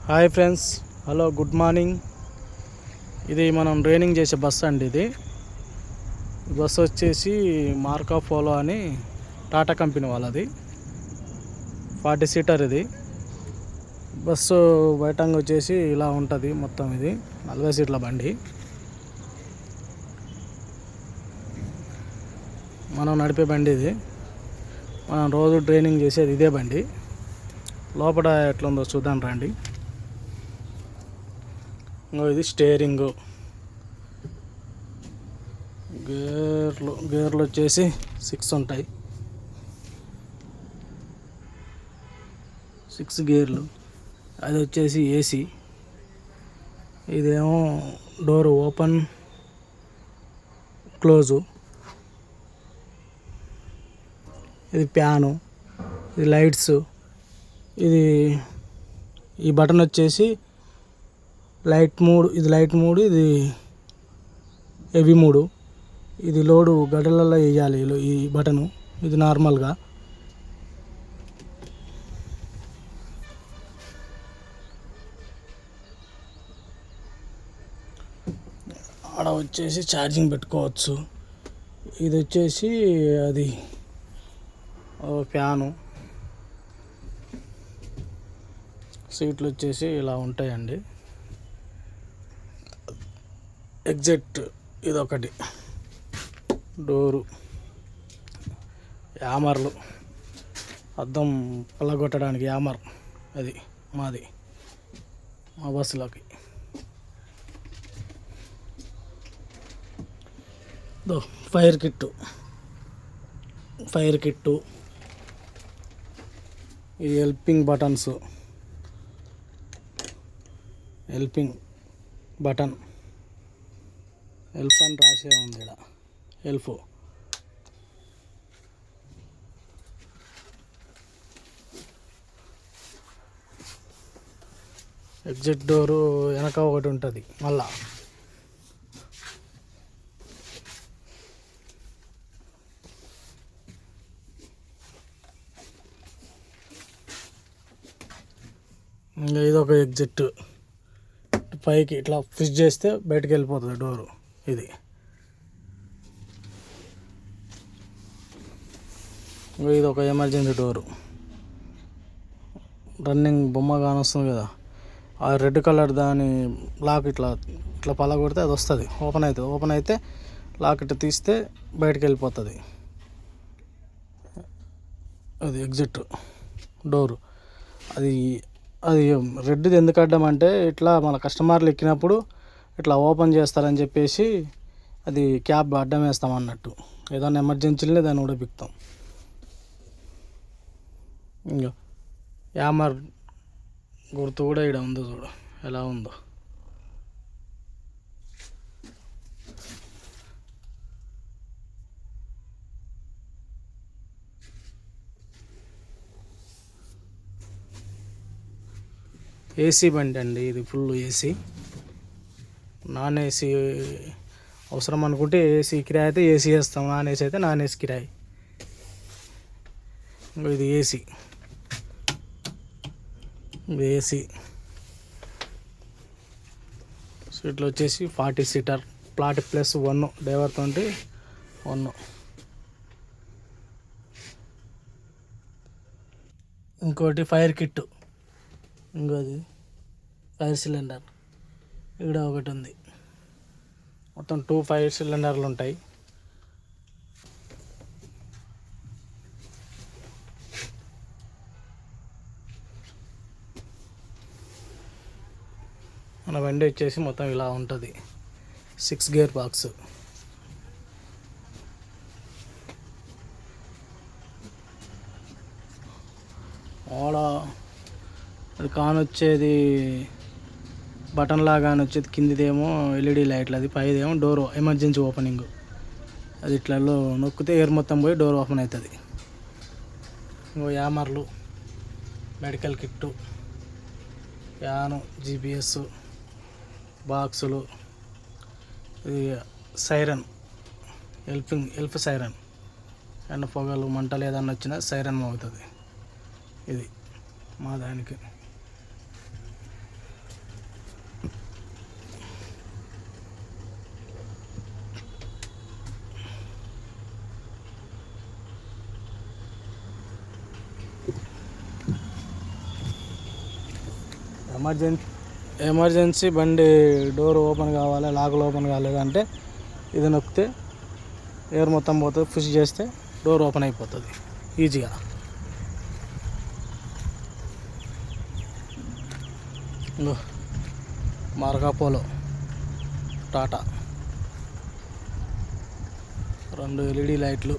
Hi friends, hello, good morning. ఇది మనం training చేసే బస్సు అండి. ఇది బస్సు వచ్చేసి మార్కా పోలో అని టాటా కంపెనీ వాళ్ళది 40 సీటర్. ఇది బస్సు బయటంగా వచ్చేసి ఇలా ఉంటుంది. మొత్తం ఇది 40 సీట్ల బండి. మనం నడిపే బండి ఇది. మనం రోజు ట్రైనింగ్ చేసేది ఇదే బండి. లోపల ఎట్లుందో చూద్దాం రండి. ఇది స్టీరింగు, గేర్లు వచ్చేసి 6 ఉంటాయి. 6 గేర్లు. అది వచ్చేసి ఏసీ. ఇదేమో డోర్ ఓపెన్ క్లోజు. ఇది ఫ్యాను, ఇది లైట్స్. ఇది ఈ బటన్ వచ్చేసి లైట్ మోడ్. ఇది లైట్ మోడ్, ఇది హెవీ మోడ్. ఇది లోడు గడ్డలలో వేయాలి ఈ బటను. ఇది నార్మల్గా. ఆడ వచ్చేసి ఛార్జింగ్ పెట్టుకోవచ్చు. ఇది వచ్చేసి అది ఫ్యాను. సీట్లు వచ్చేసి ఇలా ఉంటాయండి. ఎగ్జిట్ ఇదొకటి. డోరు, యామర్లు, అద్దం పళ్ళగొట్టడానికి యామర్. అది మాది, మా బస్సులోకి. Fire kit. ఈ helping buttons. Helping button, help అని రాసే ఉంది ఇక్కడ. హెల్ప్. ఎగ్జిట్ డోరు వెనక ఒకటి ఉంటుంది. మళ్ళా ఇంకా ఇదొక ఎగ్జిట్. పైకి ఇట్లా పుష్ చేస్తే బయటకు వెళ్ళిపోతుంది డోరు. ఇది ఒక ఎమర్జెన్సీ డోరు. రన్నింగ్ బొమ్మ కానొస్తుంది కదా, ఆ రెడ్ కలర్ దాని లాక్ ఇట్లా పలగొడితే అది వస్తుంది, ఓపెన్ అవుతుంది. ఓపెన్ అయితే లాక్ ఇట్లా తీస్తే బయటకు వెళ్ళిపోతుంది. అది ఎగ్జిట్ డోరు. అది రెడ్ది ఎందుకు అడ్డామంటే ఇట్లా మన కస్టమర్లు ఎక్కినప్పుడు ఇట్లా ఓపెన్ చేస్తారని చెప్పేసి అది క్యాబ్ అడ్డం వేస్తాం అన్నట్టు. ఏదైనా ఎమర్జెన్సీలనే దాన్ని కూడా బిక్తాం. ఇంకా యామర్ గుర్తు కూడా ఇక్కడ ఉందో చూడు ఎలా ఉందో. ఏసీ బండి అండి ఇది. Full AC. నాన్ ఏసీ అవసరం అనుకుంటే ఏసీ కిరాయి అయితే ఏసీ వేస్తాం, నాన్ ఏసీ అయితే నాన్ ఏసీ కిరాయి. ఇది ఏసీ. ఇది ఏసీ. సీట్లు వచ్చేసి 40 సీటర్. Plot +1 driver 21. ఇంకోటి ఫైర్ కిట్టు. ఇంకోది ఫైర్ సిలిండర్. ఇక్కడ ఒకటి ఉంది. మొత్తం 2 ఫైర్ సిలిండర్లు ఉంటాయి. మన బండి వచ్చేసి మొత్తం ఇలా ఉంటుంది. 6 గేర్ బాక్స్. ఆడ అది కానొచ్చేది బటన్ లాగా వచ్చేది. కిందిదేమో ఎల్ఈడి లైట్లు, అది పైదేమో డోర్ ఎమర్జెన్సీ ఓపెనింగ్. అది ఇట్లలో నొక్కితే ఎయిర్ మొత్తం పోయి డోర్ ఓపెన్ అవుతుంది. ఇంకో యామర్లు, మెడికల్ కిట్టు, ఫ్యాను, జీపీఎస్ బాక్సులు. ఇది సైరన్, హెల్ప్ సైరన్. ఎండ పొగలు మంటలు ఏదన్నా వచ్చినా సైరన్ మోగుతుంది. ఇది మా దానికి. ఎమర్జెన్సీ బండి డోర్ ఓపెన్ కావాలి, లాకులు ఓపెన్ కాలేదంటే ఇది నొక్కితే ఎయిర్ మొత్తం పోతుంది. పుష్ చేస్తే డోర్ ఓపెన్ అయిపోతుంది ఈజీగా. మార్కో పోలో టాటా 2 LED లైట్లు.